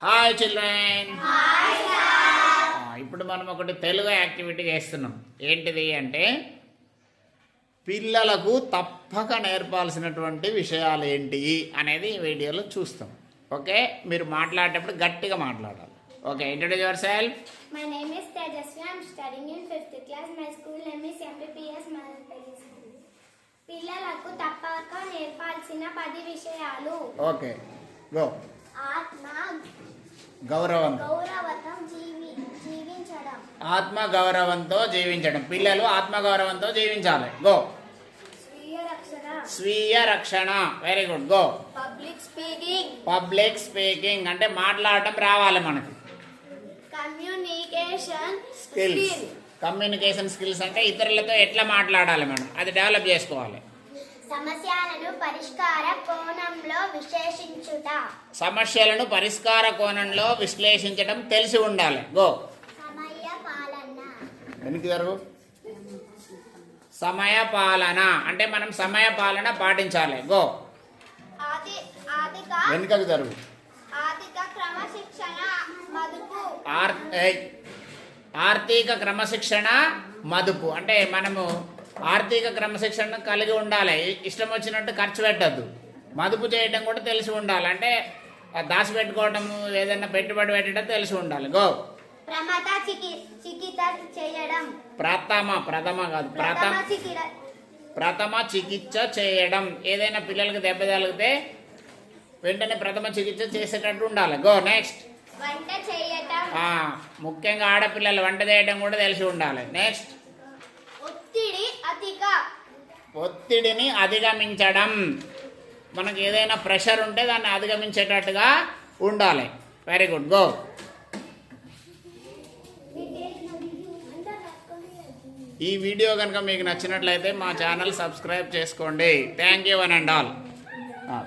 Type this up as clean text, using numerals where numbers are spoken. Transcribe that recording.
Hi children. ఇప్పుడు మనం ఒకటి తెలుగు యాక్టివిటీ చేస్తున్నాం. ఏంటిది అంటే పిల్లలకు తప్పక నేర్పాల్సినటువంటి విషయాలు ఏంటి అనేది ఈ వీడియోలో చూస్తాం. ఓకే, మీరు మాట్లాడేటప్పుడు గట్టిగా మాట్లాడాలి. Okay, introduce your self. My name is Tejasvi. I am studying in 5th class. My school name is MPPS Madhupalli School. పిల్లలకు తప్పక నేర్పాల్సిన 10 విషయాలు. Okay, go. ఆత్మ గౌరవంతో జీవించడం. ఆత్మ గౌరవంతో జీవించడం. పిల్లలు ఆత్మ గౌరవంతో జీవించాలి. గో. స్వీయ రక్షణ. Very good. Go. Public speaking అంటే మాట్లాడటం రావాలి మనకి. కమ్యూనికేషన్ స్కిల్స్ అంటే ఇతరులతో ఎట్లా మాట్లాడాలి మనం, అది డెవలప్ చేసుకోవాలి. సమస్యలను పరిష్కార కోణంలో విశ్లేషించుట. సమస్యలను పరిష్కార కోణంలో విశ్లేషించడం తెలిసి ఉండాలి. గో. సమయ పాలన. వెనక్కి జరుగు. సమయ పాలన అంటే మనం సమయ పాలన పాటించాలి. గో. వెనుకకు జరుగు. ఆర్థిక క్రమశిక్షణ మదుపు. ఆర్థిక క్రమశిక్షణ మదుపు అంటే మనము ఆర్థిక క్రమశిక్షణ కలిగి ఉండాలి. ఇష్టం వచ్చినట్టు ఖర్చు పెట్టద్దు. మదుపు చేయడం కూడా తెలిసి ఉండాలి. అంటే దాచిపెట్టుకోవడము, ఏదైనా పెట్టుబడి పెట్టడం తెలిసి ఉండాలి. గో. ప్రథమ చికిత్స చేయడం. ఏదైనా పిల్లలకు దెబ్బ తగిలితే వెంటనే ప్రథమ చికిత్స చేసేటట్టు ఉండాలి. గో. నెక్స్ట్. వంట చేయడం. ముఖ్యంగా ఆడపిల్లలు వంట చేయడం కూడా తెలిసి ఉండాలి. నెక్స్ట్. ఒత్తిడిని అధిగమించడం. మనకి ఏదైనా ప్రెషర్ ఉంటే దాన్ని అధిగమించేటట్టుగా ఉండాలి. Very good. గో. ఈ వీడియో కనుక మీకు నచ్చినట్లయితే మా ఛానల్ సబ్స్క్రైబ్ చేసుకోండి. Thank you one and all.